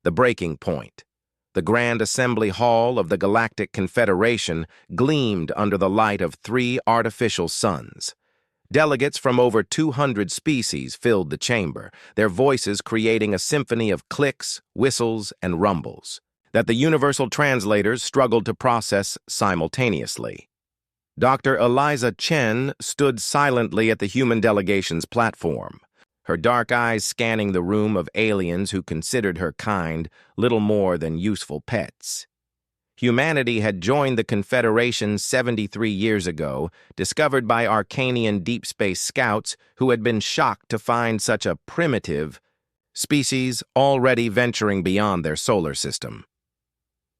the breaking point. The Grand Assembly Hall of the Galactic Confederation gleamed under the light of 3 artificial suns. Delegates from over 200 species filled the chamber, their voices creating a symphony of clicks, whistles, and rumbles that the universal translators struggled to process simultaneously. Dr. Eliza Chen stood silently at the human delegation's platform, her dark eyes scanning the room of aliens who considered her kind little more than useful pets. Humanity had joined the Confederation 73 years ago, discovered by Arcanian deep space scouts who had been shocked to find such a primitive species already venturing beyond their solar system.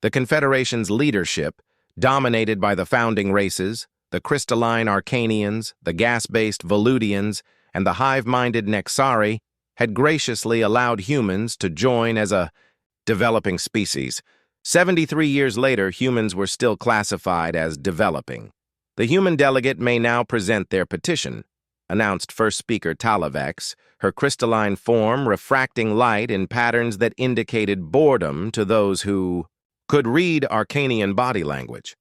The Confederation's leadership, dominated by the founding races, the crystalline Arcanians, the gas-based Voludians, and the hive-minded Nexari, had graciously allowed humans to join as a developing species. 73 years later, humans were still classified as developing. The human delegate may now present their petition, announced First Speaker Talavex, her crystalline form refracting light in patterns that indicated boredom to those who could read Arcanian body language.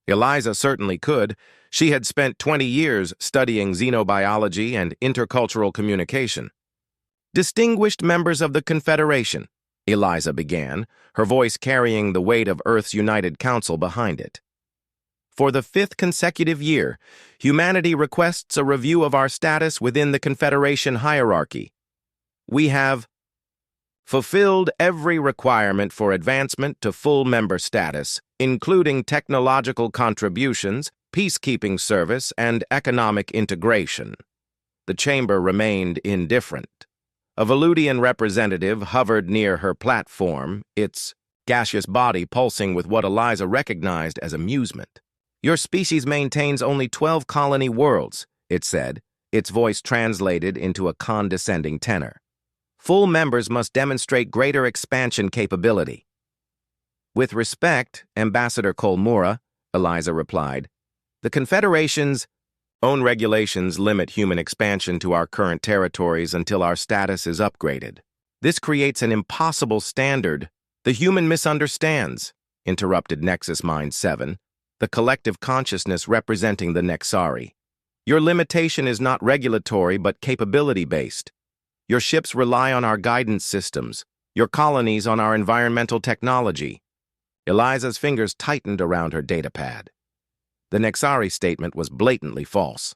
Eliza certainly could. She had spent 20 years studying xenobiology and intercultural communication. Distinguished members of the Confederation, Eliza began, her voice carrying the weight of Earth's United Council behind it. For the 5th consecutive year, humanity requests a review of our status within the Confederation hierarchy. We have fulfilled every requirement for advancement to full member status, including technological contributions, peacekeeping service, and economic integration. The chamber remained indifferent. A Voludian representative hovered near her platform, its gaseous body pulsing with what Eliza recognized as amusement. Your species maintains only 12 colony worlds, it said, its voice translated into a condescending tenor. Full members must demonstrate greater expansion capability. With respect, Ambassador Kolmura, Eliza replied, the Confederation's own regulations limit human expansion to our current territories until our status is upgraded. This creates an impossible standard. The human misunderstands, interrupted Nexus Mind 7, the collective consciousness representing the Nexari. Your limitation is not regulatory but capability-based. Your ships rely on our guidance systems, your colonies on our environmental technology. Eliza's fingers tightened around her datapad. The Nexari statement was blatantly false.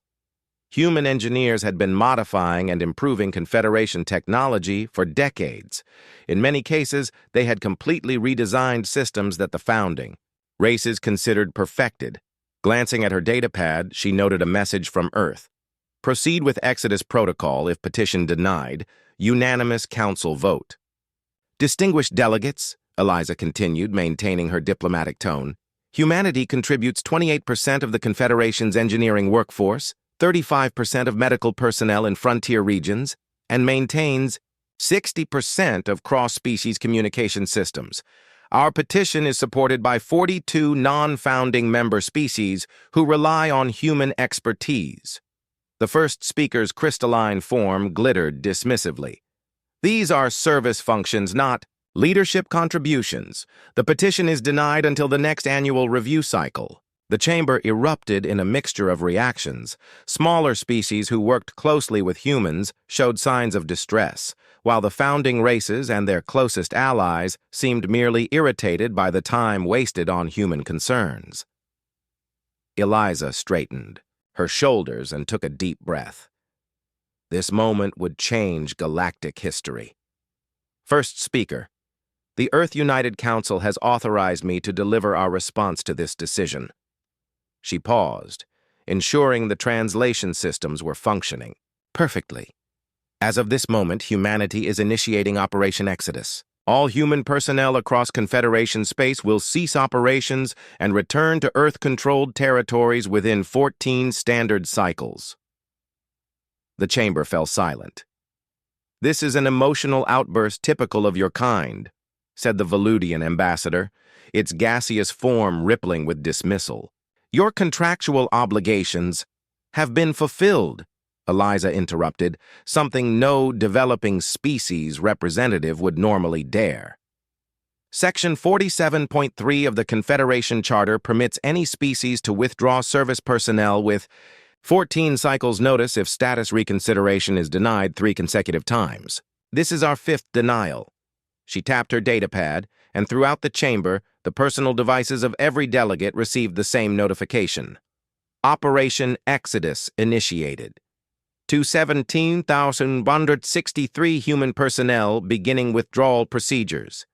Human engineers had been modifying and improving Confederation technology for decades. In many cases, they had completely redesigned systems that the founding races considered perfected. Glancing at her datapad, she noted a message from Earth. Proceed with Exodus Protocol if petition denied. Unanimous council vote. Distinguished delegates, Eliza continued, maintaining her diplomatic tone, humanity contributes 28% of the Confederation's engineering workforce, 35% of medical personnel in frontier regions, and maintains 60% of cross-species communication systems. Our petition is supported by 42 non-founding member species who rely on human expertise. The first speaker's crystalline form glittered dismissively. These are service functions, not leadership contributions. The petition is denied until the next annual review cycle. The chamber erupted in a mixture of reactions. Smaller species who worked closely with humans showed signs of distress, while the founding races and their closest allies seemed merely irritated by the time wasted on human concerns. Eliza straightened her shoulders and took a deep breath. This moment would change galactic history. First speaker, the Earth United Council has authorized me to deliver our response to this decision. She paused, ensuring the translation systems were functioning perfectly. As of this moment, humanity is initiating Operation Exodus. All human personnel across Confederation space will cease operations and return to Earth-controlled territories within 14 standard cycles. The chamber fell silent. This is an emotional outburst typical of your kind, said the Voludian ambassador, its gaseous form rippling with dismissal. Your contractual obligations have been fulfilled, Eliza interrupted, something no developing species representative would normally dare. Section 47.3 of the Confederation Charter permits any species to withdraw service personnel with 14 cycles notice if status reconsideration is denied 3 consecutive times. This is our 5th denial. She tapped her datapad, and throughout the chamber, the personal devices of every delegate received the same notification. Operation Exodus initiated. To 17,163 human personnel beginning withdrawal procedures.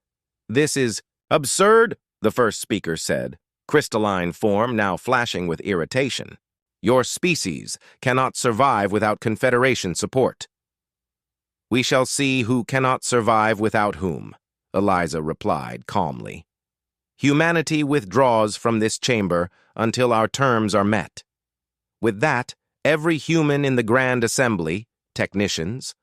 This is absurd, the first speaker said, crystalline form now flashing with irritation. Your species cannot survive without Confederation support. We shall see who cannot survive without whom, Eliza replied calmly. Humanity withdraws from this chamber until our terms are met. With that, every human in the Grand Assembly, technicians,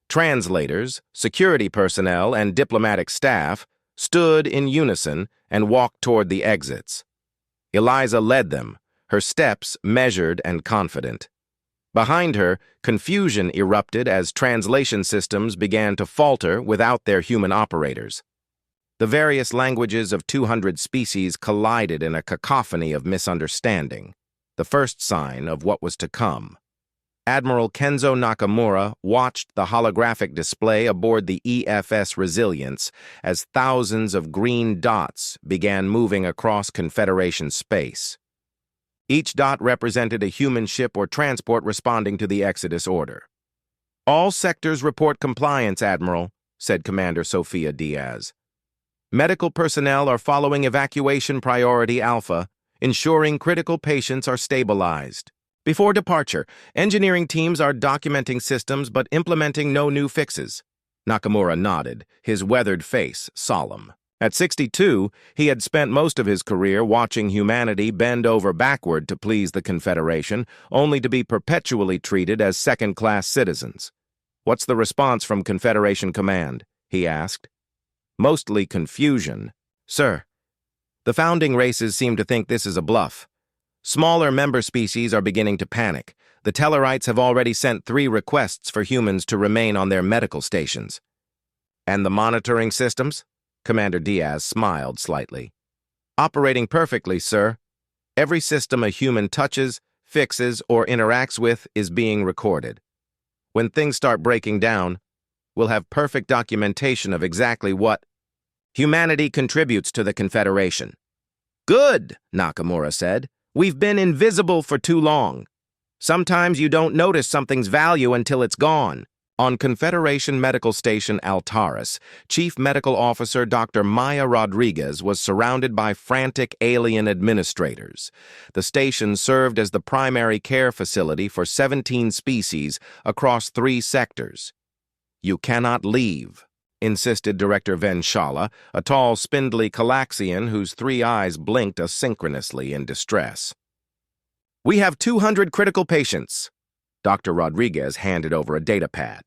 translators, security personnel, and diplomatic staff stood in unison and walked toward the exits. Eliza led them, her steps measured and confident. Behind her, confusion erupted as translation systems began to falter without their human operators. The various languages of 200 species collided in a cacophony of misunderstanding, the first sign of what was to come. Admiral Kenzo Nakamura watched the holographic display aboard the EFS Resilience as thousands of green dots began moving across Confederation space. Each dot represented a human ship or transport responding to the Exodus order. All sectors report compliance, Admiral, said Commander Sophia Diaz. Medical personnel are following evacuation priority Alpha, ensuring critical patients are stabilized. Before departure, engineering teams are documenting systems but implementing no new fixes. Nakamura nodded, his weathered face solemn. At 62, he had spent most of his career watching humanity bend over backward to please the Confederation, only to be perpetually treated as second-class citizens. What's the response from Confederation Command? He asked. Mostly confusion. Sir, the founding races seem to think this is a bluff. Smaller member species are beginning to panic. The Tellarites have already sent 3 requests for humans to remain on their medical stations. And the monitoring systems? Commander Diaz smiled slightly. Operating perfectly, sir. Every system a human touches, fixes, or interacts with is being recorded. When things start breaking down, we'll have perfect documentation of exactly what humanity contributes to the Confederation. Good, Nakamura said. We've been invisible for too long. Sometimes you don't notice something's value until it's gone. On Confederation Medical Station Altaris, Chief Medical Officer Dr. Maya Rodriguez was surrounded by frantic alien administrators. The station served as the primary care facility for 17 species across 3 sectors. You cannot leave, insisted Director Venshala, a tall, spindly Calaxian whose 3 eyes blinked asynchronously in distress. We have 200 critical patients. Dr. Rodriguez handed over a datapad.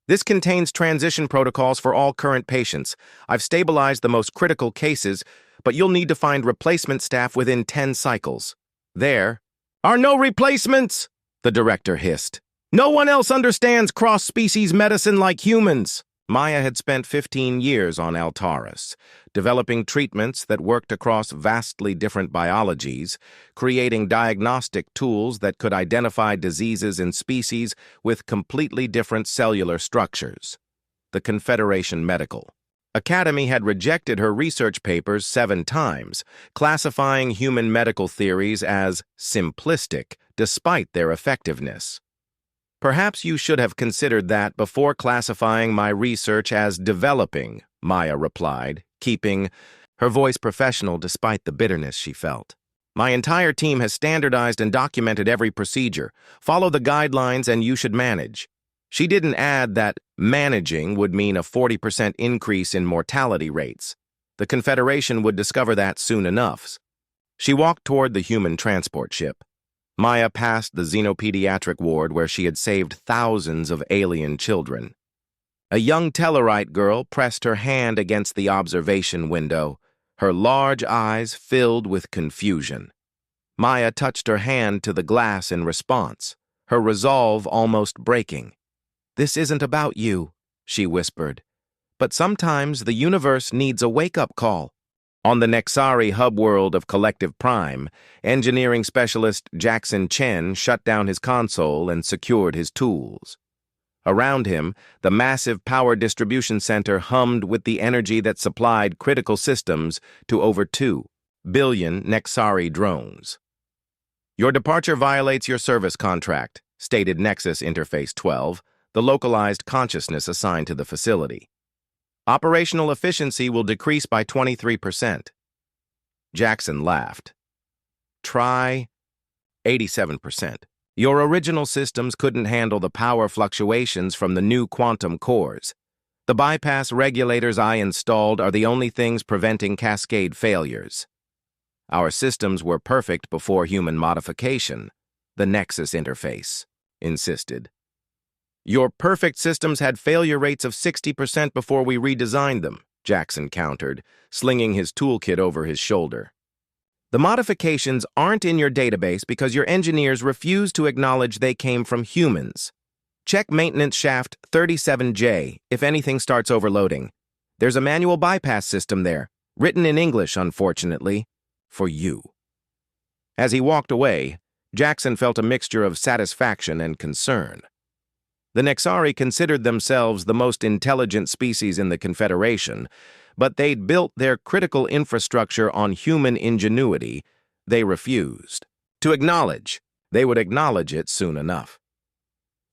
This contains transition protocols for all current patients. I've stabilized the most critical cases, but you'll need to find replacement staff within 10 cycles. There are no replacements, the director hissed. No one else understands cross-species medicine like humans. Maya had spent 15 years on Altaris, developing treatments that worked across vastly different biologies, creating diagnostic tools that could identify diseases in species with completely different cellular structures. The Confederation Medical Academy had rejected her research papers 7 times, classifying human medical theories as simplistic despite their effectiveness. Perhaps you should have considered that before classifying my research as developing, Maya replied, keeping her voice professional despite the bitterness she felt. My entire team has standardized and documented every procedure. Follow the guidelines and you should manage. She didn't add that managing would mean a 40% increase in mortality rates. The Confederation would discover that soon enough. She walked toward the human transport ship. Maya passed the xenopediatric ward where she had saved thousands of alien children. A young Tellarite girl pressed her hand against the observation window, her large eyes filled with confusion. Maya touched her hand to the glass in response, her resolve almost breaking. This isn't about you, she whispered, but sometimes the universe needs a wake-up call. On the Nexari hub world of Collective Prime, engineering specialist Jackson Chen shut down his console and secured his tools. Around him, the massive power distribution center hummed with the energy that supplied critical systems to over 2 billion Nexari drones. "Your departure violates your service contract," stated Nexus Interface 12, the localized consciousness assigned to the facility. "Operational efficiency will decrease by 23%. Jackson laughed. "Try 87%. Your original systems couldn't handle the power fluctuations from the new quantum cores. The bypass regulators I installed are the only things preventing cascade failures. Our systems were perfect before human modification," the Nexus Interface insisted. "Your perfect systems had failure rates of 60% before we redesigned them," Jackson countered, slinging his toolkit over his shoulder. "The modifications aren't in your database because your engineers refuse to acknowledge they came from humans. Check maintenance shaft 37J if anything starts overloading. There's a manual bypass system there, written in English, unfortunately, for you." As he walked away, Jackson felt a mixture of satisfaction and concern. The Nexari considered themselves the most intelligent species in the Confederation, but they'd built their critical infrastructure on human ingenuity. They refused to acknowledge. They would acknowledge it soon enough.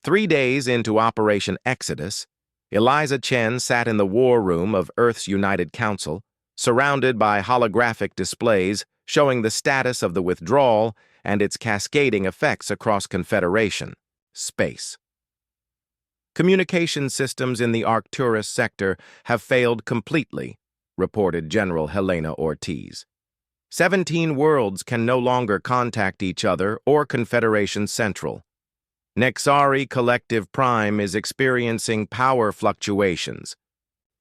3 days into Operation Exodus, Eliza Chen sat in the war room of Earth's United Council, surrounded by holographic displays showing the status of the withdrawal and its cascading effects across Confederation space. "Communication systems in the Arcturus sector have failed completely," reported General Helena Ortiz. 17 worlds can no longer contact each other or Confederation Central. Nexari Collective Prime is experiencing power fluctuations,"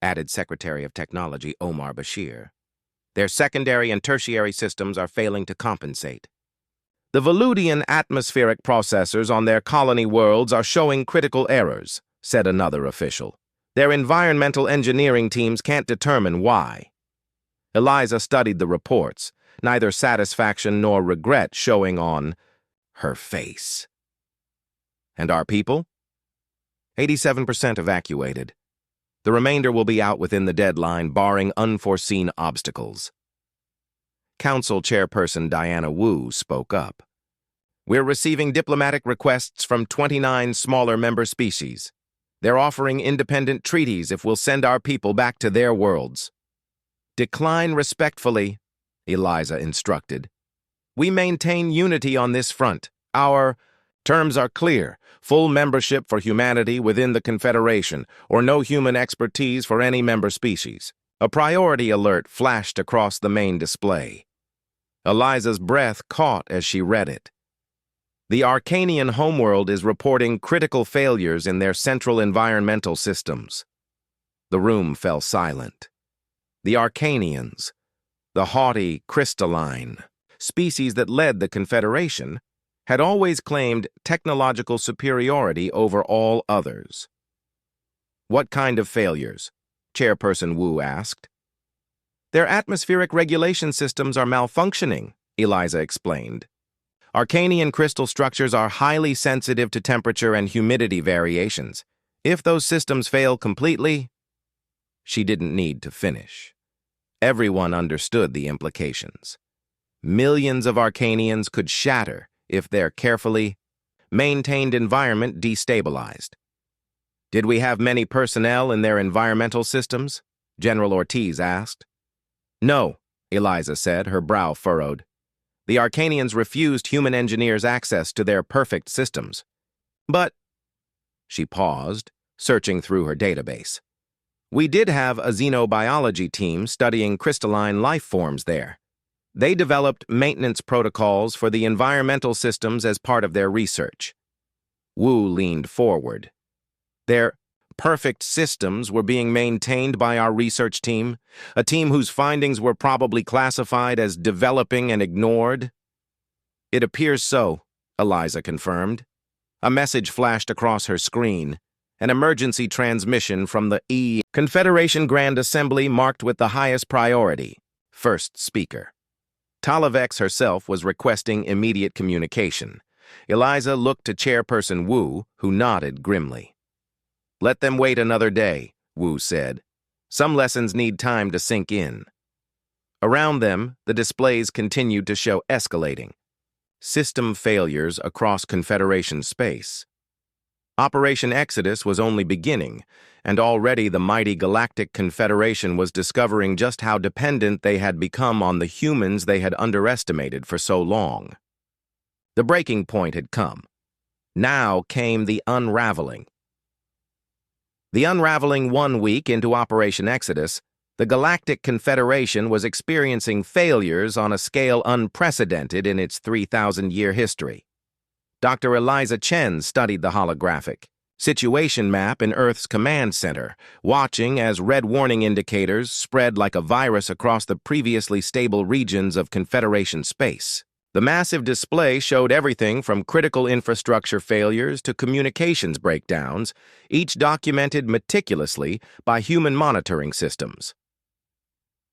added Secretary of Technology Omar Bashir. "Their secondary and tertiary systems are failing to compensate. The Veludian atmospheric processors on their colony worlds are showing critical errors," said another official. "Their environmental engineering teams can't determine why." Eliza studied the reports, neither satisfaction nor regret showing on her face. "And our people?" 87% evacuated. The remainder will be out within the deadline, barring unforeseen obstacles. Council Chairperson Diana Wu spoke up. "We're receiving diplomatic requests from 29 smaller member species. They're offering independent treaties if we'll send our people back to their worlds." "Decline respectfully," Eliza instructed. "We maintain unity on this front. Our terms are clear: full membership for humanity within the Confederation, or no human expertise for any member species." A priority alert flashed across the main display. Eliza's breath caught as she read it. "The Arcanian homeworld is reporting critical failures in their central environmental systems." The room fell silent. The Arcanians, the haughty crystalline species that led the Confederation, had always claimed technological superiority over all others. "What kind of failures?" Chairperson Wu asked. "Their atmospheric regulation systems are malfunctioning," Eliza explained. "Arcanian crystal structures are highly sensitive to temperature and humidity variations. If those systems fail completely..." She didn't need to finish. Everyone understood the implications. Millions of Arcanians could shatter if their carefully maintained environment destabilized. "Did we have many personnel in their environmental systems?" General Ortiz asked. "No," Eliza said, her brow furrowed. "The Arcanians refused human engineers access to their perfect systems. But..." She paused, searching through her database. "We did have a xenobiology team studying crystalline life forms there. They developed maintenance protocols for the environmental systems as part of their research." Wu leaned forward. "Their perfect systems were being maintained by our research team, a team whose findings were probably classified as developing and ignored?" "It appears so," Eliza confirmed. A message flashed across her screen. an emergency transmission from the Confederation Grand Assembly marked with the highest priority. First speaker. Talavex herself was requesting immediate communication. Eliza looked to Chairperson Wu, who nodded grimly. "Let them wait another day," Wu said. "Some lessons need time to sink in." Around them, the displays continued to show escalating system failures across Confederation space. Operation Exodus was only beginning, and already the mighty Galactic Confederation was discovering just how dependent they had become on the humans they had underestimated for so long. The breaking point had come. Now came the unraveling. The unraveling 1 week into Operation Exodus, the Galactic Confederation was experiencing failures on a scale unprecedented in its 3,000-year history. Dr. Eliza Chen studied the holographic situation map in Earth's command center, watching as red warning indicators spread like a virus across the previously stable regions of Confederation space. The massive display showed everything from critical infrastructure failures to communications breakdowns, each documented meticulously by human monitoring systems.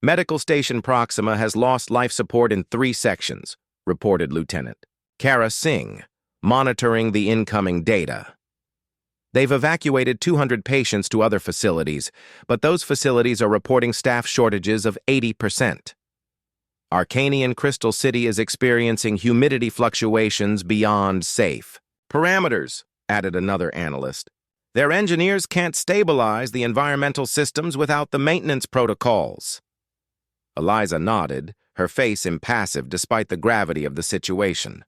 Medical Station Proxima has lost life support in 3 sections, reported Lieutenant Kara Singh, monitoring the incoming data. They've evacuated 200 patients to other facilities, but those facilities are reporting staff shortages of 80%. Arcanian Crystal City is experiencing humidity fluctuations beyond safe parameters, added another analyst. Their engineers can't stabilize the environmental systems without the maintenance protocols. Eliza nodded, her face impassive despite the gravity of the situation.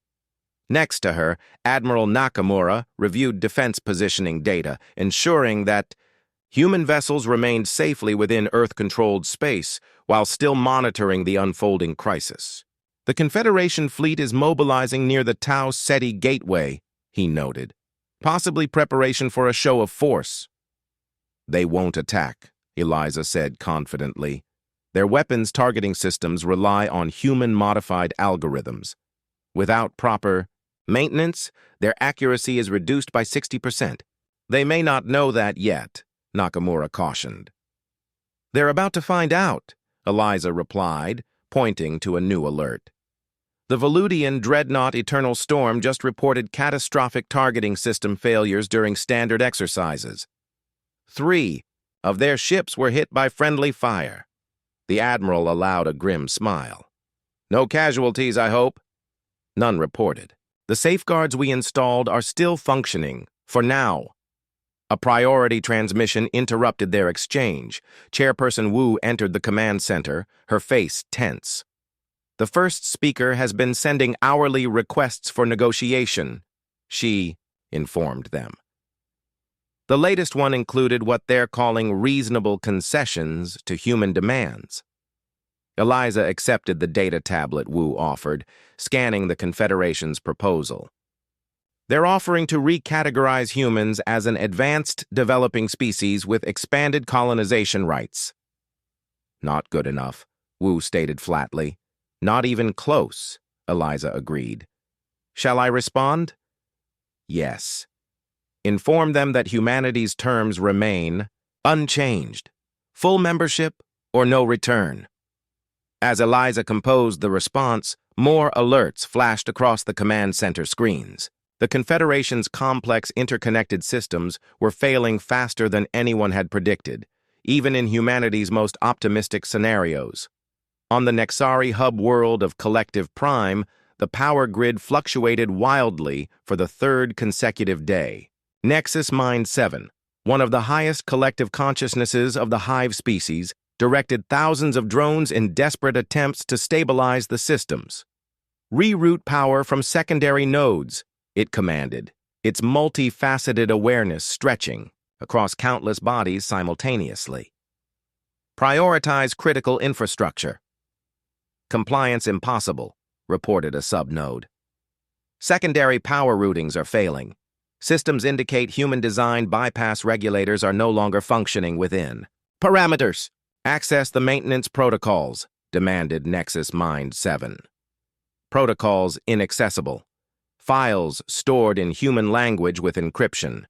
Next to her, Admiral Nakamura reviewed defense positioning data, ensuring that human vessels remained safely within Earth-controlled space while still monitoring the unfolding crisis. The Confederation fleet is mobilizing near the Tau Ceti gateway, he noted, possibly preparation for a show of force. They won't attack, Eliza said confidently. Their weapons targeting systems rely on human-modified algorithms. Without proper maintenance, their accuracy is reduced by 60%. They may not know that yet, Nakamura cautioned. They're about to find out, Eliza replied, pointing to a new alert. The Voludian Dreadnought Eternal Storm just reported catastrophic targeting system failures during standard exercises. 3 of their ships were hit by friendly fire. The Admiral allowed a grim smile. No casualties, I hope? None reported. The safeguards we installed are still functioning, for now. A priority transmission interrupted their exchange. Chairperson Wu entered the command center, her face tense. The first speaker has been sending hourly requests for negotiation, she informed them. The latest one included what they're calling reasonable concessions to human demands. Eliza accepted the data tablet Wu offered, scanning the Confederation's proposal. They're offering to recategorize humans as an advanced developing species with expanded colonization rights. Not good enough, Wu stated flatly. Not even close, Eliza agreed. Shall I respond? Yes. Inform them that humanity's terms remain unchanged. Full membership or no return. As Eliza composed the response, more alerts flashed across the command center screens. The Confederation's complex interconnected systems were failing faster than anyone had predicted, even in humanity's most optimistic scenarios. On the Nexari hub world of Collective Prime, the power grid fluctuated wildly for the 3rd consecutive day. Nexus Mind 7, one of the highest collective consciousnesses of the hive species, directed thousands of drones in desperate attempts to stabilize the systems. Reroute power from secondary nodes, it commanded, its multifaceted awareness stretching across countless bodies simultaneously. Prioritize critical infrastructure. Compliance impossible, reported a subnode. Secondary power routings are failing. Systems indicate human-designed bypass regulators are no longer functioning within. Parameters. Access the maintenance protocols, demanded Nexus Mind 7. Protocols inaccessible. Files stored in human language with encryption.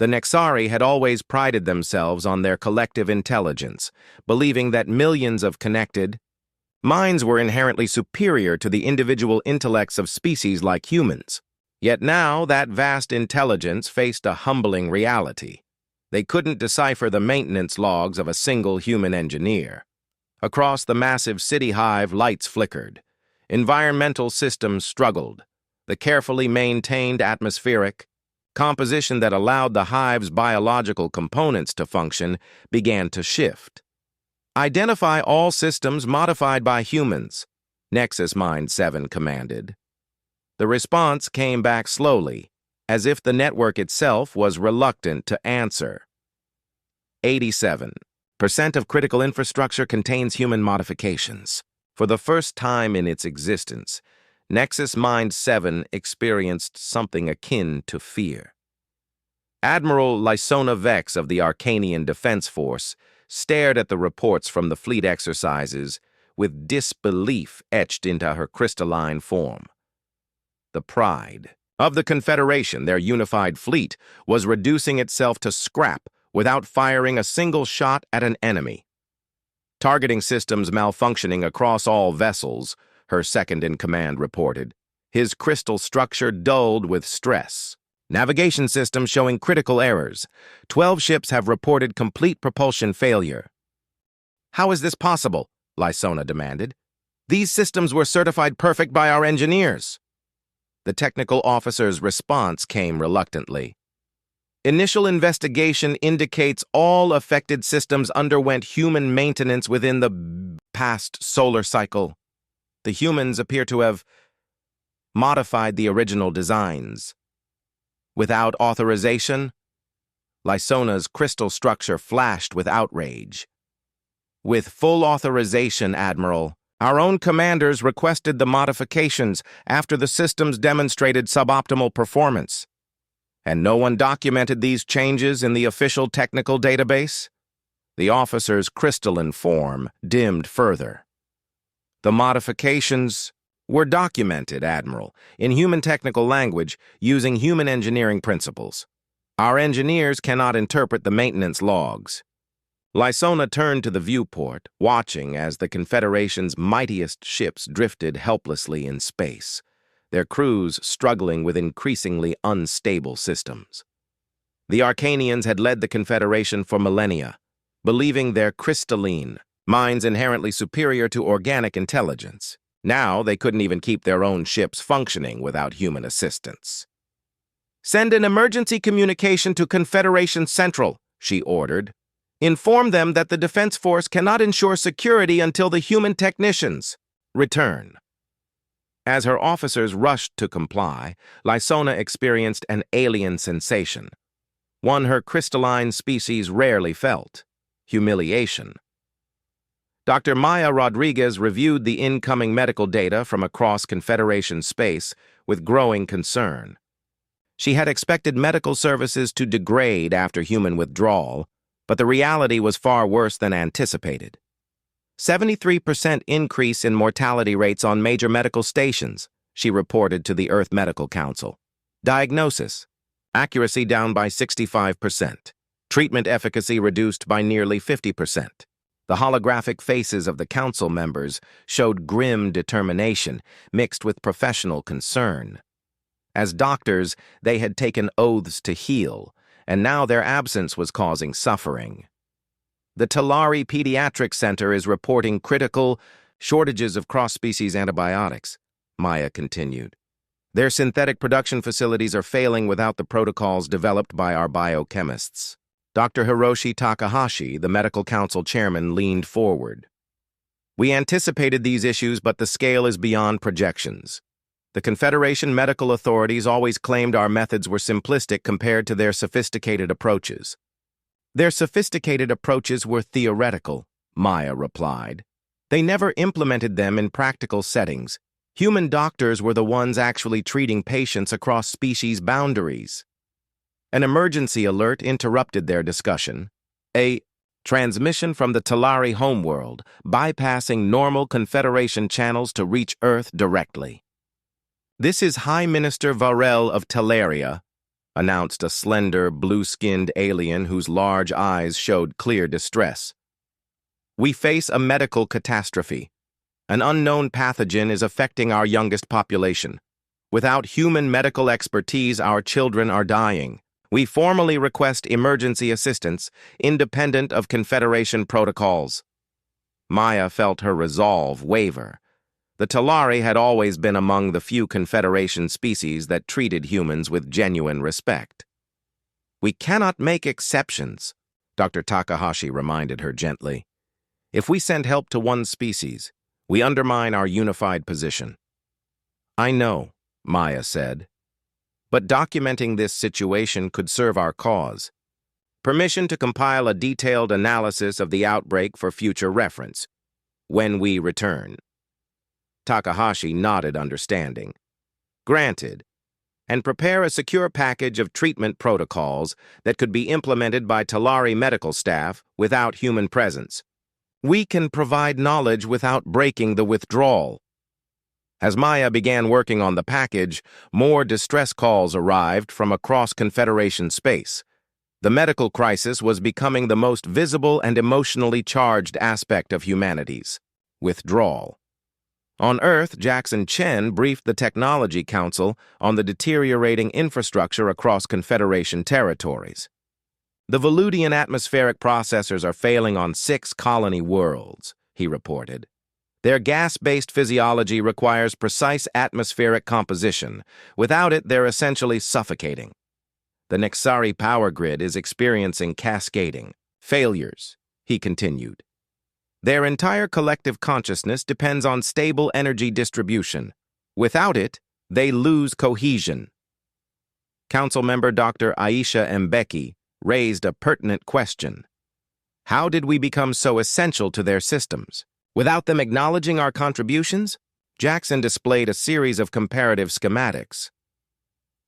The Nexari had always prided themselves on their collective intelligence, believing that millions of connected minds were inherently superior to the individual intellects of species like humans. Yet now that vast intelligence faced a humbling reality. They couldn't decipher the maintenance logs of a single human engineer. Across the massive city hive, lights flickered. Environmental systems struggled. The carefully maintained atmospheric composition that allowed the hive's biological components to function began to shift. Identify all systems modified by humans, Nexus Mind 7 commanded. The response came back slowly, as if the network itself was reluctant to answer. 87% of critical infrastructure contains human modifications. For the first time in its existence, Nexus Mind 7 experienced something akin to fear. Admiral Lysona Vex of the Arcanian Defense Force stared at the reports from the fleet exercises with disbelief etched into her crystalline form. The pride of the Confederation, their unified fleet, was reducing itself to scrap without firing a single shot at an enemy. Targeting systems malfunctioning across all vessels, her second-in-command reported. His crystal structure dulled with stress. Navigation systems showing critical errors. 12 ships have reported complete propulsion failure. How is this possible? Lysona demanded. These systems were certified perfect by our engineers. The technical officer's response came reluctantly. Initial investigation indicates all affected systems underwent human maintenance within the past solar cycle. The humans appear to have modified the original designs. Without authorization, Lysona's crystal structure flashed with outrage. With full authorization, Admiral, our own commanders requested the modifications after the systems demonstrated suboptimal performance. And no one documented these changes in the official technical database? The officer's crystalline form dimmed further. The modifications were documented, Admiral, in human technical language using human engineering principles. Our engineers cannot interpret the maintenance logs. Lysona turned to the viewport, watching as the Confederation's mightiest ships drifted helplessly in space, their crews struggling with increasingly unstable systems. The Arcanians had led the Confederation for millennia, believing their crystalline minds inherently superior to organic intelligence. Now they couldn't even keep their own ships functioning without human assistance. Send an emergency communication to Confederation Central, she ordered. Inform them that the Defense Force cannot ensure security until the human technicians return. As her officers rushed to comply, Lysona experienced an alien sensation, one her crystalline species rarely felt: humiliation. Dr. Maya Rodriguez reviewed the incoming medical data from across Confederation space with growing concern. She had expected medical services to degrade after human withdrawal, but the reality was far worse than anticipated. 73% increase in mortality rates on major medical stations, she reported to the Earth Medical Council. Diagnosis: accuracy down by 65%. Treatment efficacy reduced by nearly 50%. The holographic faces of the council members showed grim determination mixed with professional concern. As doctors, they had taken oaths to heal, and now their absence was causing suffering. The Talari Pediatric Center is reporting critical shortages of cross-species antibiotics, Maya continued. Their synthetic production facilities are failing without the protocols developed by our biochemists. Dr. Hiroshi Takahashi, the medical council chairman, leaned forward. We anticipated these issues, but the scale is beyond projections. The Confederation medical authorities always claimed our methods were simplistic compared to their sophisticated approaches. Their sophisticated approaches were theoretical, Maya replied. They never implemented them in practical settings. Human doctors were the ones actually treating patients across species boundaries. An emergency alert interrupted their discussion. A transmission from the Talari homeworld, bypassing normal Confederation channels to reach Earth directly. This is High Minister Varel of Teleria. announced a slender, blue-skinned alien whose large eyes showed clear distress. "We face a medical catastrophe. An unknown pathogen is affecting our youngest population. Without human medical expertise, our children are dying. We formally request emergency assistance, independent of Confederation protocols." Maya felt her resolve waver. The Talari had always been among the few Confederation species that treated humans with genuine respect. "We cannot make exceptions," Dr. Takahashi reminded her gently. "If we send help to one species, we undermine our unified position." "I know," Maya said, "but documenting this situation could serve our cause. Permission to compile a detailed analysis of the outbreak for future reference. When we return." Takahashi nodded understanding. "Granted. And prepare a secure package of treatment protocols that could be implemented by Talari medical staff without human presence. We can provide knowledge without breaking the withdrawal." As Maya began working on the package, more distress calls arrived from across Confederation space. The medical crisis was becoming the most visible and emotionally charged aspect of humanity's withdrawal. On Earth, Jackson Chen briefed the Technology Council on the deteriorating infrastructure across Confederation territories. "The Veludian atmospheric processors are failing on 6 colony worlds," he reported. "Their gas-based physiology requires precise atmospheric composition. Without it, they're essentially suffocating. The Nexari power grid is experiencing cascading failures," he continued. "Their entire collective consciousness depends on stable energy distribution. Without it, they lose cohesion." Councilmember Dr. Aisha Mbeki raised a pertinent question. "How did we become so essential to their systems? Without them acknowledging our contributions?" Jackson displayed a series of comparative schematics.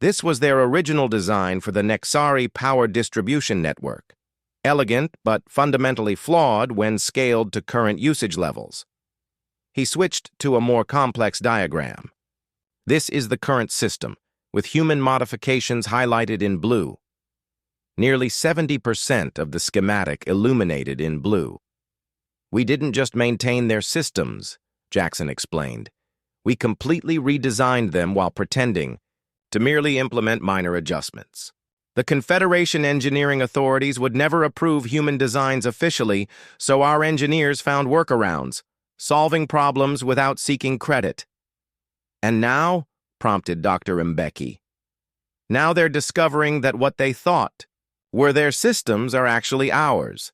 This was their original design for the Nexari power distribution network. Elegant but fundamentally flawed when scaled to current usage levels. He switched to a more complex diagram. "This is the current system, with human modifications highlighted in blue. Nearly 70% of the schematic illuminated in blue. We didn't just maintain their systems," Jackson explained. "We completely redesigned them while pretending to merely implement minor adjustments. The Confederation engineering authorities would never approve human designs officially, so our engineers found workarounds, solving problems without seeking credit." "And now," prompted Dr. Mbeki, "now they're discovering that what they thought were their systems are actually ours.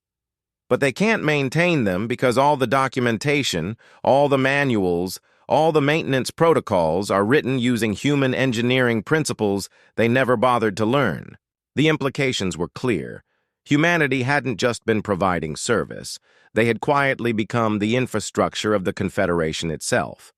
But they can't maintain them because all the documentation, all the manuals, all the maintenance protocols are written using human engineering principles they never bothered to learn." The implications were clear. Humanity hadn't just been providing service. They had quietly become the infrastructure of the Confederation itself.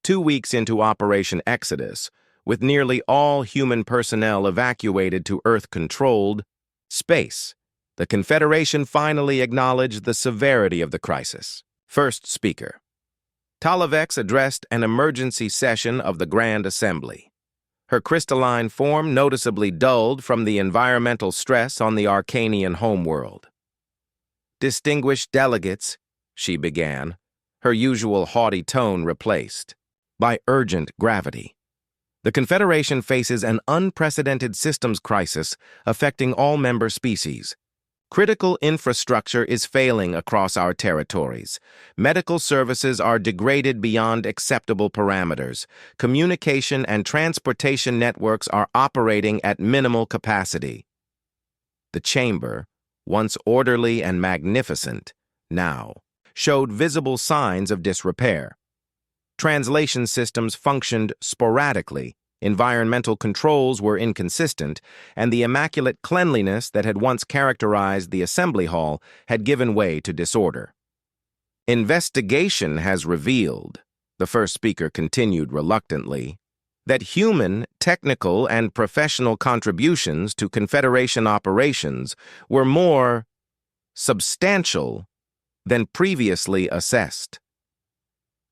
2 weeks into Operation Exodus, with nearly all human personnel evacuated to Earth-controlled space, the Confederation finally acknowledged the severity of the crisis. First speaker. Talavex addressed an emergency session of the Grand Assembly. Her crystalline form noticeably dulled from the environmental stress on the Arcanian homeworld. "Distinguished delegates," she began, her usual haughty tone replaced by urgent gravity. "The Confederation faces an unprecedented systems crisis affecting all member species. Critical infrastructure is failing across our territories. Medical services are degraded beyond acceptable parameters. Communication and transportation networks are operating at minimal capacity." The chamber, once orderly and magnificent, now showed visible signs of disrepair. Translation systems functioned sporadically, environmental controls were inconsistent, and the immaculate cleanliness that had once characterized the assembly hall had given way to disorder. "Investigation has revealed," the first speaker continued reluctantly, "that human, technical, and professional contributions to Confederation operations were more substantial than previously assessed."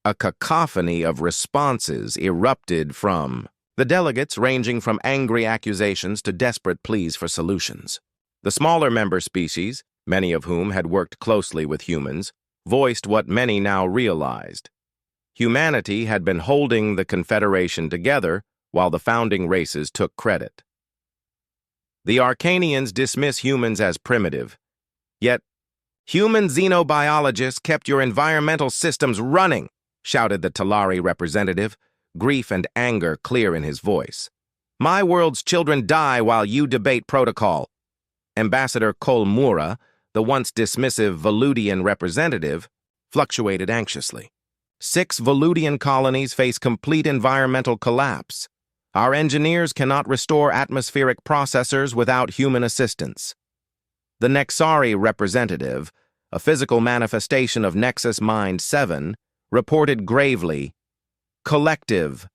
A cacophony of responses erupted from The delegates ranging from angry accusations to desperate pleas for solutions. The smaller member species, many of whom had worked closely with humans, voiced what many now realized. Humanity had been holding the Confederation together while the founding races took credit. The Arcanians dismiss humans as primitive, yet human xenobiologists kept your environmental systems running, shouted the Talari representative, grief and anger clear in his voice. My world's children die while you debate protocol. Ambassador Kolmura, the once dismissive Voludian representative, fluctuated anxiously. 6 Voludian colonies face complete environmental collapse. Our engineers cannot restore atmospheric processors without human assistance. The Nexari representative, a physical manifestation of Nexus Mind 7, reported gravely, collective,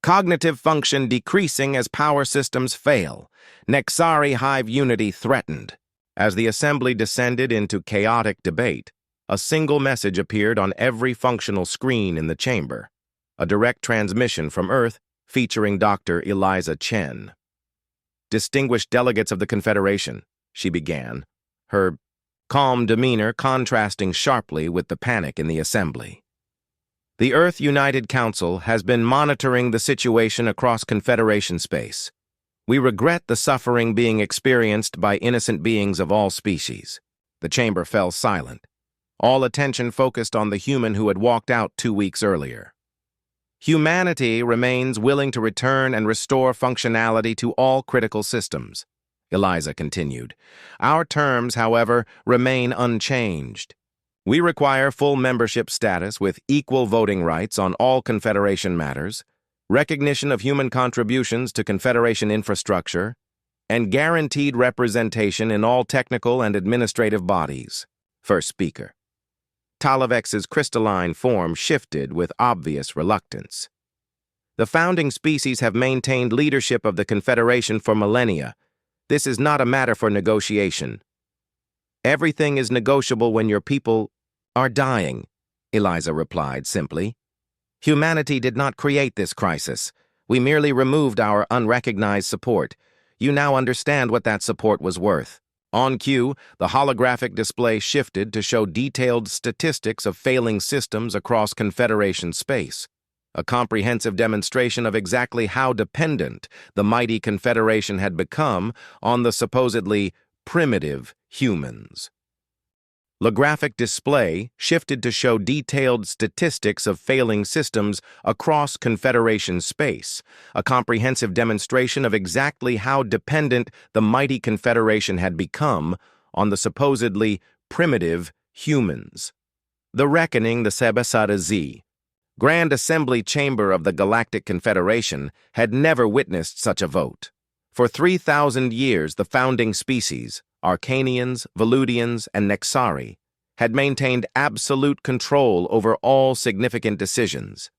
cognitive function decreasing as power systems fail. Nexari hive unity threatened. As the assembly descended into chaotic debate, a single message appeared on every functional screen in the chamber, a direct transmission from Earth featuring Dr. Eliza Chen. Distinguished delegates of the Confederation, she began, her calm demeanor contrasting sharply with the panic in the assembly. The Earth United Council has been monitoring the situation across Confederation space. We regret the suffering being experienced by innocent beings of all species. The chamber fell silent. All attention focused on the human who had walked out 2 weeks earlier. Humanity remains willing to return and restore functionality to all critical systems, Eliza continued. Our terms, however, remain unchanged. We require full membership status with equal voting rights on all Confederation matters, recognition of human contributions to Confederation infrastructure, and guaranteed representation in all technical and administrative bodies. First speaker. Talavex's crystalline form shifted with obvious reluctance. The founding species have maintained leadership of the Confederation for millennia. This is not a matter for negotiation. Everything is negotiable when your people are dying, Eliza replied simply. Humanity did not create this crisis. We merely removed our unrecognized support. You now understand what that support was worth. On cue, the holographic display shifted to show detailed statistics of failing systems across Confederation space, a comprehensive demonstration of exactly how dependent the mighty Confederation had become on the supposedly primitive humans. The graphic display shifted to show detailed statistics of failing systems across Confederation space, a comprehensive demonstration of exactly how dependent the mighty Confederation had become on the supposedly primitive humans. The Reckoning, the Sebasada Z, Grand Assembly Chamber of the Galactic Confederation, had never witnessed such a vote. For 3,000 years, the founding species, Arcanians, Voludians, and Nexari, had maintained absolute control over all significant decisions.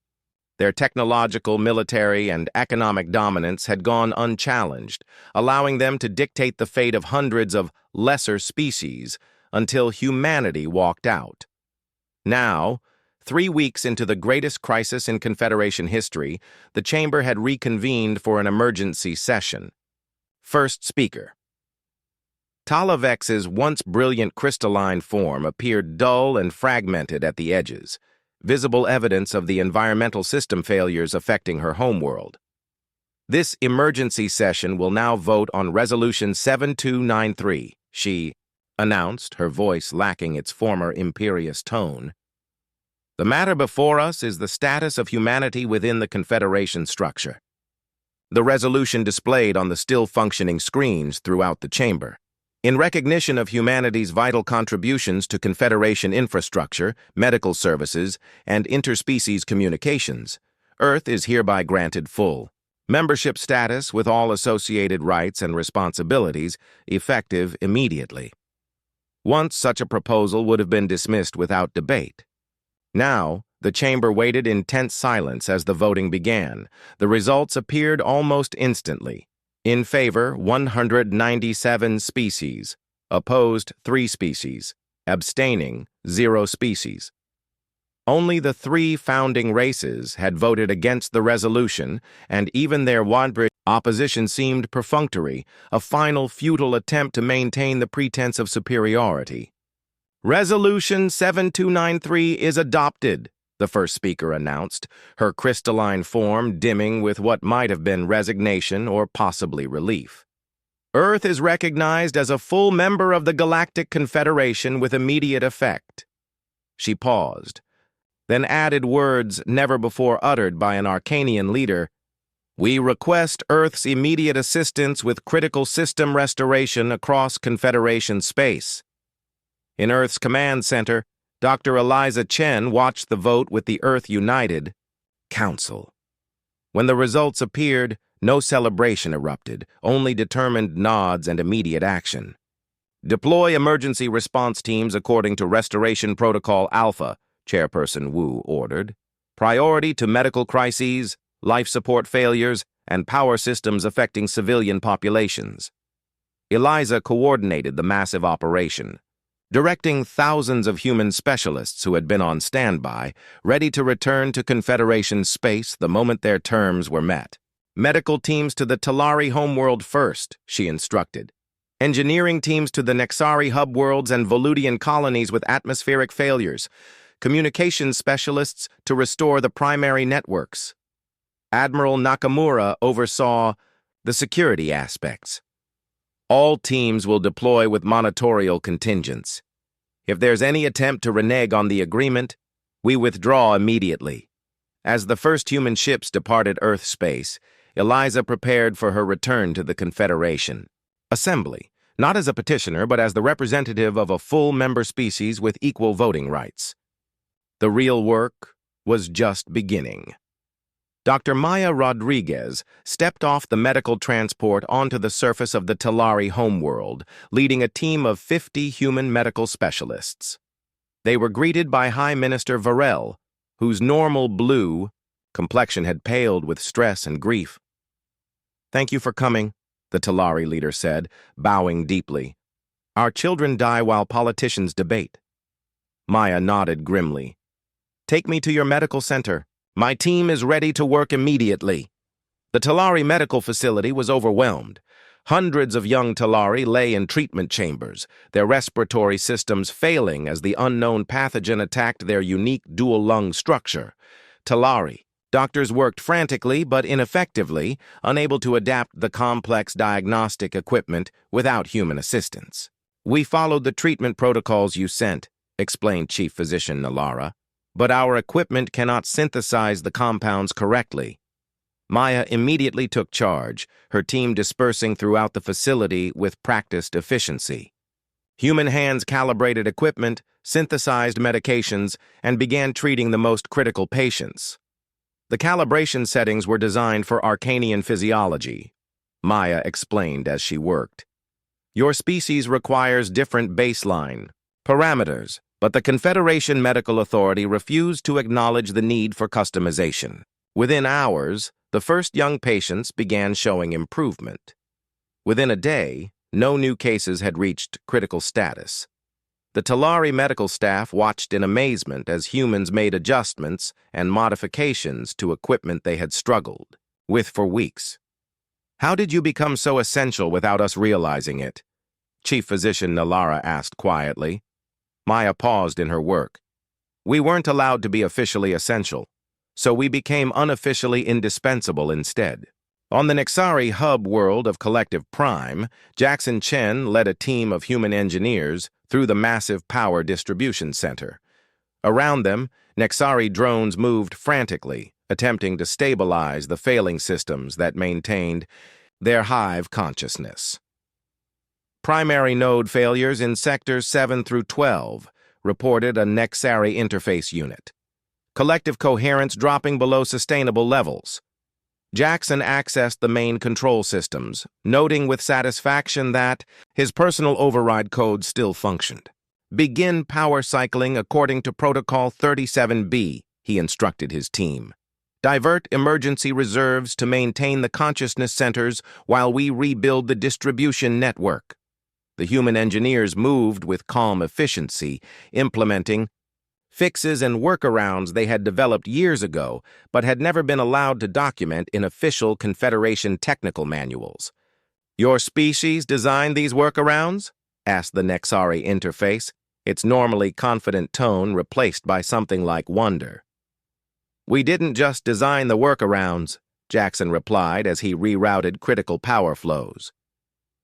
Their technological, military, and economic dominance had gone unchallenged, allowing them to dictate the fate of hundreds of lesser species until humanity walked out. Now, 3 weeks into the greatest crisis in Confederation history, the Chamber had reconvened for an emergency session. First speaker. Talavex's once brilliant crystalline form appeared dull and fragmented at the edges, visible evidence of the environmental system failures affecting her homeworld. This emergency session will now vote on Resolution 7293, she announced, her voice lacking its former imperious tone. The matter before us is the status of humanity within the Confederation structure. The resolution displayed on the still-functioning screens throughout the chamber. In recognition of humanity's vital contributions to Confederation infrastructure, medical services, and interspecies communications, Earth is hereby granted full membership status with all associated rights and responsibilities effective immediately. Once such a proposal would have been dismissed without debate. Now, the chamber waited in tense silence as the voting began. The results appeared almost instantly. In favor, 197 species. Opposed, 3 species. Abstaining, 0 species. Only the three founding races had voted against the resolution, and even their widespread opposition seemed perfunctory, a final futile attempt to maintain the pretense of superiority. Resolution 7293 is adopted, the first speaker announced, her crystalline form dimming with what might have been resignation or possibly relief. Earth is recognized as a full member of the Galactic Confederation with immediate effect. She paused, then added words never before uttered by an Arcanian leader. We request Earth's immediate assistance with critical system restoration across Confederation space. In Earth's command center, Dr. Eliza Chen watched the vote with the Earth United Council. When the results appeared, no celebration erupted, only determined nods and immediate action. Deploy emergency response teams according to Restoration Protocol Alpha, Chairperson Wu ordered. Priority to medical crises, life support failures, and power systems affecting civilian populations. Eliza coordinated the massive operation, directing thousands of human specialists who had been on standby, ready to return to Confederation space the moment their terms were met. Medical teams to the Talari homeworld first, she instructed. Engineering teams to the Nexari hub worlds and Voludian colonies with atmospheric failures. Communications specialists to restore the primary networks. Admiral Nakamura oversaw the security aspects. All teams will deploy with monitorial contingents. If there's any attempt to renege on the agreement, we withdraw immediately. As the first human ships departed Earth space, Eliza prepared for her return to the Confederation. Assembly, not as a petitioner but as the representative of a full member species with equal voting rights. The real work was just beginning. Dr. Maya Rodriguez stepped off the medical transport onto the surface of the Talari homeworld, leading a team of 50 human medical specialists. They were greeted by High Minister Varel, whose normal blue complexion had paled with stress and grief. Thank you for coming, the Talari leader said, bowing deeply. Our children die while politicians debate. Maya nodded grimly. Take me to your medical center. My team is ready to work immediately. The Talari medical facility was overwhelmed. Hundreds of young Talari lay in treatment chambers, their respiratory systems failing as the unknown pathogen attacked their unique dual-lung structure. Talari. Doctors worked frantically but ineffectively, unable to adapt the complex diagnostic equipment without human assistance. We followed the treatment protocols you sent, explained Chief Physician Nalara. But our equipment cannot synthesize the compounds correctly. Maya immediately took charge, her team dispersing throughout the facility with practiced efficiency. Human hands calibrated equipment, synthesized medications, and began treating the most critical patients. The calibration settings were designed for Arcanian physiology, Maya explained as she worked. Your species requires different baseline parameters, but the Confederation Medical Authority refused to acknowledge the need for customization. Within hours, the first young patients began showing improvement. Within a day, no new cases had reached critical status. The Talari medical staff watched in amazement as humans made adjustments and modifications to equipment they had struggled with for weeks. How did you become so essential without us realizing it? Chief Physician Nalara asked quietly. Maya paused in her work. We weren't allowed to be officially essential, so we became unofficially indispensable instead. On the Nexari hub world of Collective Prime, Jackson Chen led a team of human engineers through the massive power distribution center. Around them, Nexari drones moved frantically, attempting to stabilize the failing systems that maintained their hive consciousness. Primary node failures in sectors 7 through 12, reported a Nexari interface unit. Collective coherence dropping below sustainable levels. Jackson accessed the main control systems, noting with satisfaction that his personal override code still functioned. Begin power cycling according to Protocol 37B, he instructed his team. Divert emergency reserves to maintain the consciousness centers while we rebuild the distribution network. The human engineers moved with calm efficiency, implementing fixes and workarounds they had developed years ago but had never been allowed to document in official Confederation technical manuals. "Your species designed these workarounds?" asked the Nexari interface, its normally confident tone replaced by something like wonder. "We didn't just design the workarounds," Jackson replied as he rerouted critical power flows.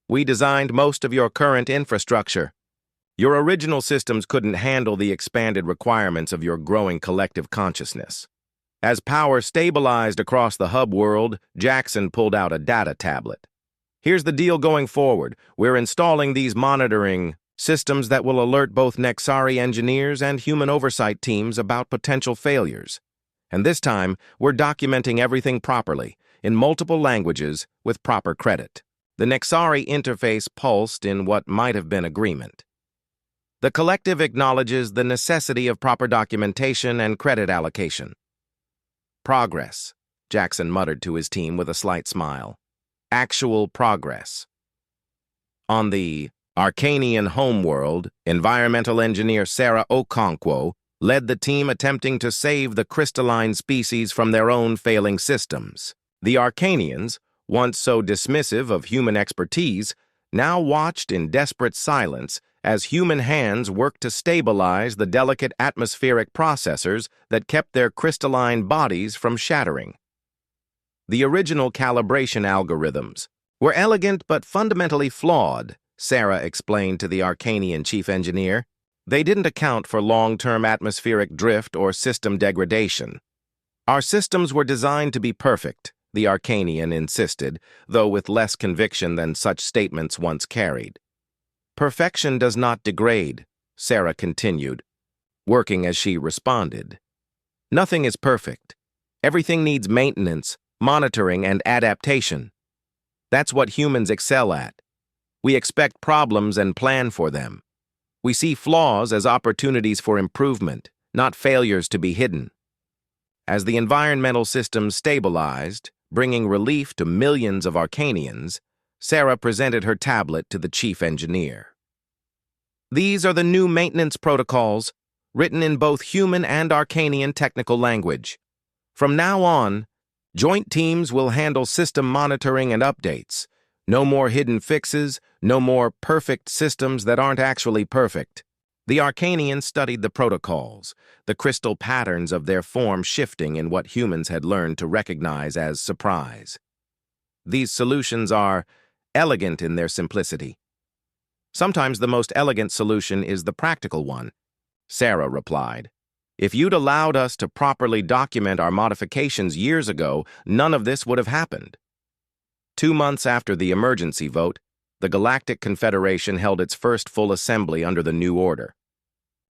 "We designed most of your current infrastructure. Your original systems couldn't handle the expanded requirements of your growing collective consciousness." As power stabilized across the hub world, Jackson pulled out a data tablet. "Here's the deal going forward. We're installing these monitoring systems that will alert both Nexari engineers and human oversight teams about potential failures. And this time, we're documenting everything properly, in multiple languages, with proper credit." The Nexari interface pulsed in what might have been agreement. "The collective acknowledges the necessity of proper documentation and credit allocation." "Progress," Jackson muttered to his team with a slight smile. "Actual progress." On the Arcanian homeworld, environmental engineer Sarah Okonkwo led the team attempting to save the crystalline species from their own failing systems. The Arcanians, once so dismissive of human expertise, now watched in desperate silence as human hands worked to stabilize the delicate atmospheric processors that kept their crystalline bodies from shattering. The original calibration algorithms were elegant but fundamentally flawed, Sarah explained to the Arcanian chief engineer. They didn't account for long-term atmospheric drift or system degradation. "Our systems were designed to be perfect," the Arcanian insisted, though with less conviction than such statements once carried. "Perfection does not degrade," Sarah continued, working as she responded. "Nothing is perfect. Everything needs maintenance, monitoring, and adaptation. That's what humans excel at. We expect problems and plan for them. We see flaws as opportunities for improvement, not failures to be hidden." As the environmental system stabilized, bringing relief to millions of Arcanians, Sarah presented her tablet to the chief engineer. "These are the new maintenance protocols, written in both human and Arcanian technical language. From now on, joint teams will handle system monitoring and updates. No more hidden fixes, no more perfect systems that aren't actually perfect." The Arcanians studied the protocols, the crystal patterns of their form shifting in what humans had learned to recognize as surprise. "These solutions are elegant in their simplicity. Sometimes the most elegant solution is the practical one," Sarah replied. "If you'd allowed us to properly document our modifications years ago, none of this would have happened." 2 months after the emergency vote, the Galactic Confederation held its first full assembly under the new order.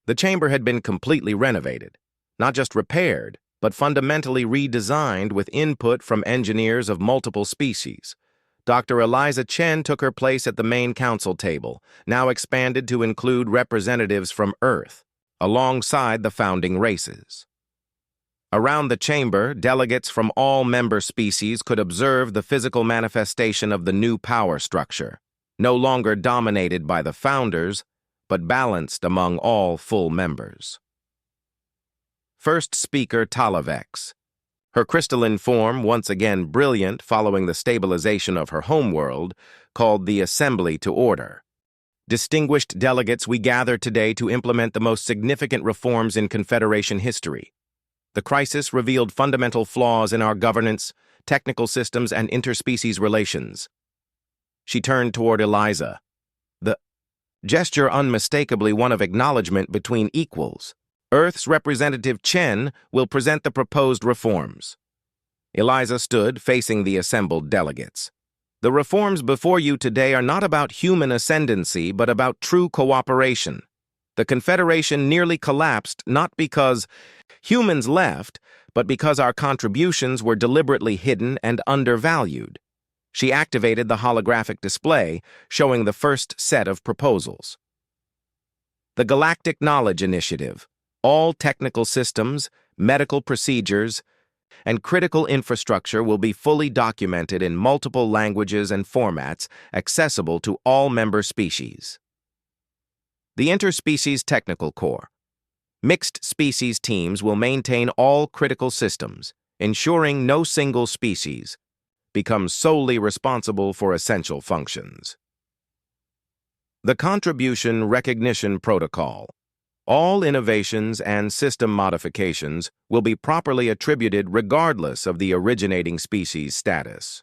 The chamber had been completely renovated, not just repaired, but fundamentally redesigned with input from engineers of multiple species. Dr. Eliza Chen took her place at the main council table, now expanded to include representatives from Earth, alongside the founding races. Around the chamber, delegates from all member species could observe the physical manifestation of the new power structure, no longer dominated by the founders, but balanced among all full members. First speaker Talavex. Her crystalline form, once again brilliant following the stabilization of her homeworld, called the assembly to order. "Distinguished delegates, we gather today to implement the most significant reforms in Confederation history. The crisis revealed fundamental flaws in our governance, technical systems, and interspecies relations." She turned toward Eliza. The gesture unmistakably one of acknowledgement between equals. "Earth's representative Chen will present the proposed reforms." Eliza stood, facing the assembled delegates. "The reforms before you today are not about human ascendancy, but about true cooperation. The Confederation nearly collapsed not because humans left, but because our contributions were deliberately hidden and undervalued." She activated the holographic display, showing the first set of proposals. The Galactic Knowledge Initiative. All technical systems, medical procedures, and critical infrastructure will be fully documented in multiple languages and formats accessible to all member species. The Interspecies Technical Core. Mixed species teams will maintain all critical systems, ensuring no single species becomes solely responsible for essential functions. The Contribution Recognition Protocol. All innovations and system modifications will be properly attributed regardless of the originating species status.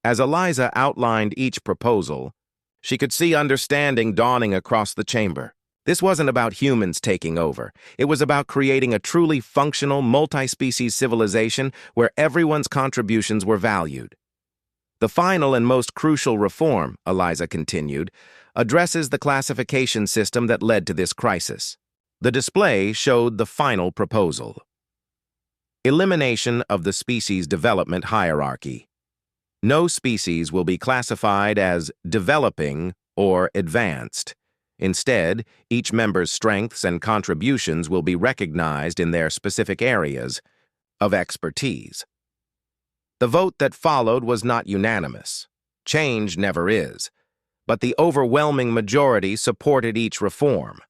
As Eliza outlined each proposal, she could see understanding dawning across the chamber. This wasn't about humans taking over. It was about creating a truly functional, multi-species civilization where everyone's contributions were valued. The final and most crucial reform, Eliza continued, addresses the classification system that led to this crisis. The display showed the final proposal. Elimination of the species development hierarchy. No species will be classified as developing or advanced. Instead, each member's strengths and contributions will be recognized in their specific areas of expertise. The vote that followed was not unanimous. Change never is. But the overwhelming majority supported each reform.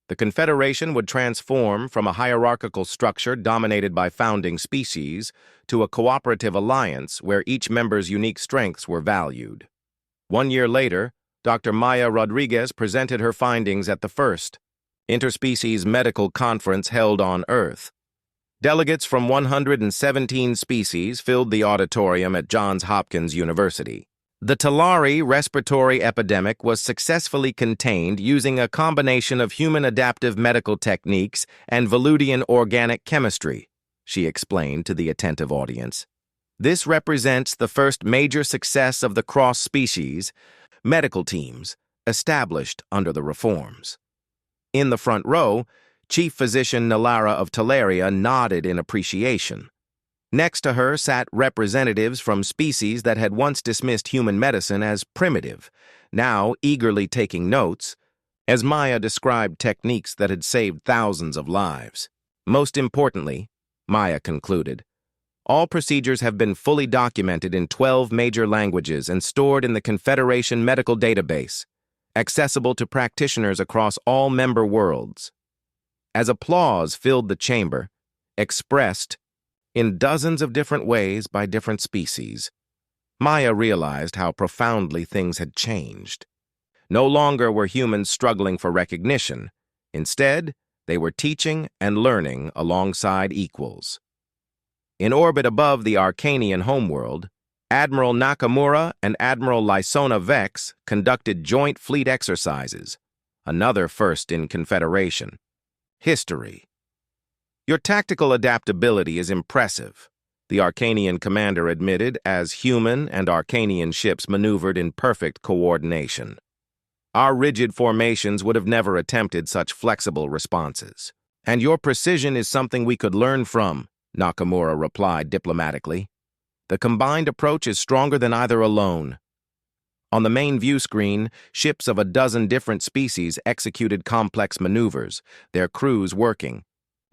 The Confederation would transform from a hierarchical structure dominated by founding species to a cooperative alliance where each member's unique strengths were valued. 1 year later, Dr. Maya Rodriguez presented her findings at the first Interspecies Medical Conference held on Earth. Delegates from 117 species filled the auditorium at Johns Hopkins University. The Talari respiratory epidemic was successfully contained using a combination of human adaptive medical techniques and Veludian organic chemistry, she explained to the attentive audience. This represents the first major success of the cross-species medical teams established under the reforms. In the front row, Chief Physician Nalara of Talaria nodded in appreciation. Next to her sat representatives from species that had once dismissed human medicine as primitive, now eagerly taking notes, as Maya described techniques that had saved thousands of lives. Most importantly, Maya concluded, all procedures have been fully documented in 12 major languages and stored in the Confederation Medical Database, accessible to practitioners across all member worlds. As applause filled the chamber, expressed in dozens of different ways by different species, Maya realized how profoundly things had changed. No longer were humans struggling for recognition. Instead, they were teaching and learning alongside equals. In orbit above the Arcanian homeworld, Admiral Nakamura and Admiral Lysona Vex conducted joint fleet exercises, another first in Confederation. History. Your tactical adaptability is impressive, the Arcanian commander admitted as human and Arcanian ships maneuvered in perfect coordination. Our rigid formations would have never attempted such flexible responses. And your precision is something we could learn from, Nakamura replied diplomatically. The combined approach is stronger than either alone. On the main view screen, ships of a dozen different species executed complex maneuvers, their crews working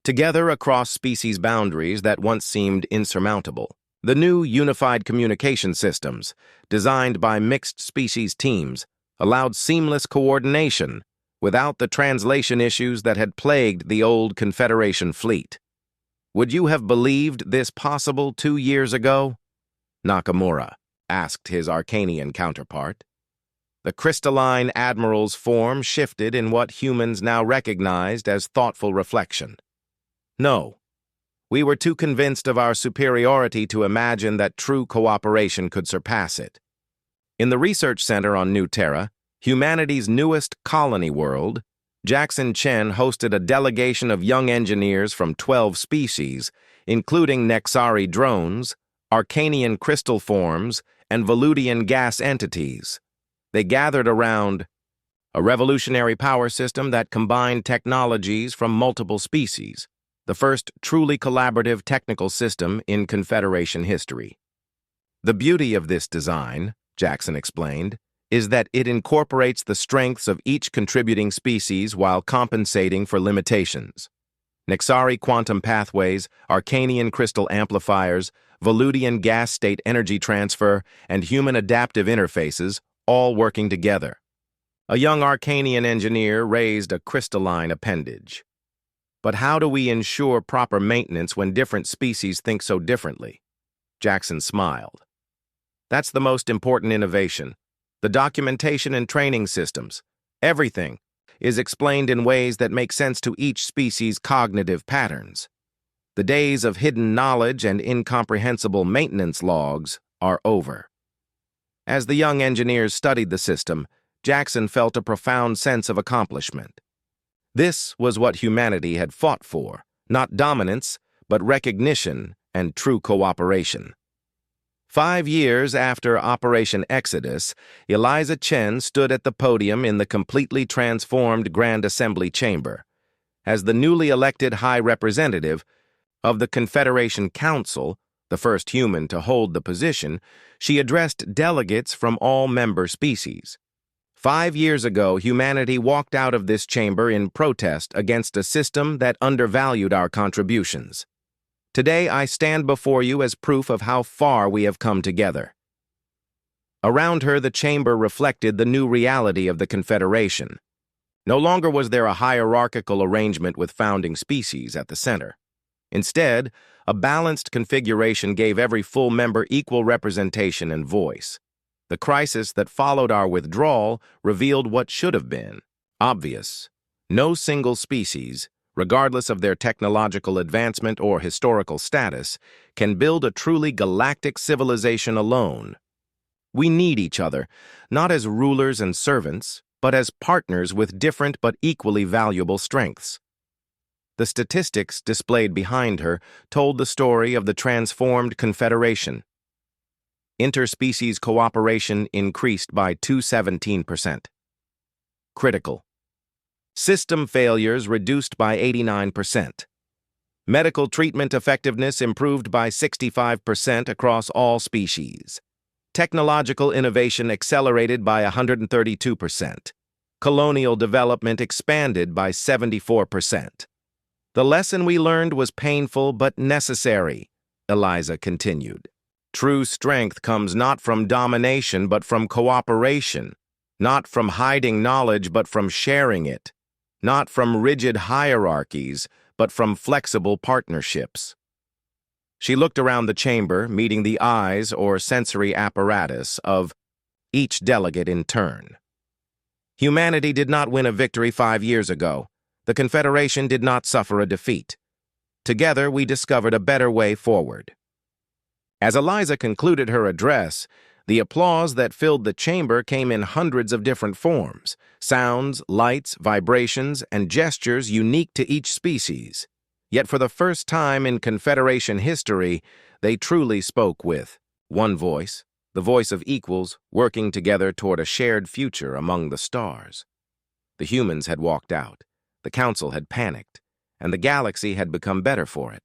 together across species boundaries that once seemed insurmountable. The new unified communication systems, designed by mixed species teams, allowed seamless coordination without the translation issues that had plagued the old Confederation fleet. Would you have believed this possible 2 years ago? Nakamura asked his Arcanian counterpart. The crystalline admiral's form shifted in what humans now recognized as thoughtful reflection. No, we were too convinced of our superiority to imagine that true cooperation could surpass it. In the research center on New Terra, humanity's newest colony world, Jackson Chen hosted a delegation of young engineers from 12 species, including Nexari drones, Arcanian crystal forms, and Veludian gas entities. They gathered around a revolutionary power system that combined technologies from multiple species, the first truly collaborative technical system in Confederation history. The beauty of this design, Jackson explained, is that it incorporates the strengths of each contributing species while compensating for limitations. Nexari quantum pathways, Arcanian crystal amplifiers, Veludian gas state energy transfer, and human adaptive interfaces, all working together. A young Arcanian engineer raised a crystalline appendage. But how do we ensure proper maintenance when different species think so differently? Jackson smiled. That's the most important innovation. The documentation and training systems, everything, is explained in ways that make sense to each species' cognitive patterns. The days of hidden knowledge and incomprehensible maintenance logs are over. As the young engineers studied the system, Jackson felt a profound sense of accomplishment. This was what humanity had fought for, not dominance, but recognition and true cooperation. 5 years after Operation Exodus, Eliza Chen stood at the podium in the completely transformed Grand Assembly Chamber. As the newly elected High Representative of the Confederation Council, the first human to hold the position, she addressed delegates from all member species. 5 years ago, humanity walked out of this chamber in protest against a system that undervalued our contributions. Today, I stand before you as proof of how far we have come together. Around her, the chamber reflected the new reality of the Confederation. No longer was there a hierarchical arrangement with founding species at the center. Instead, a balanced configuration gave every full member equal representation and voice. The crisis that followed our withdrawal revealed what should have been obvious. No single species, regardless of their technological advancement or historical status, can build a truly galactic civilization alone. We need each other, not as rulers and servants, but as partners with different but equally valuable strengths. The statistics displayed behind her told the story of the transformed Confederation. Interspecies cooperation increased by 217%. Critical. System failures reduced by 89%. Medical treatment effectiveness improved by 65% across all species. Technological innovation accelerated by 132%. Colonial development expanded by 74%. The lesson we learned was painful but necessary, Eliza continued. True strength comes not from domination but from cooperation, not from hiding knowledge but from sharing it, not from rigid hierarchies but from flexible partnerships. She looked around the chamber, meeting the eyes or sensory apparatus of each delegate in turn. Humanity did not win a victory 5 years ago. The Confederation did not suffer a defeat. Together, we discovered a better way forward. As Eliza concluded her address, the applause that filled the chamber came in hundreds of different forms: sounds, lights, vibrations, and gestures unique to each species. Yet for the first time in Confederation history, they truly spoke with one voice, the voice of equals working together toward a shared future among the stars. The humans had walked out, the Council had panicked, and the galaxy had become better for it.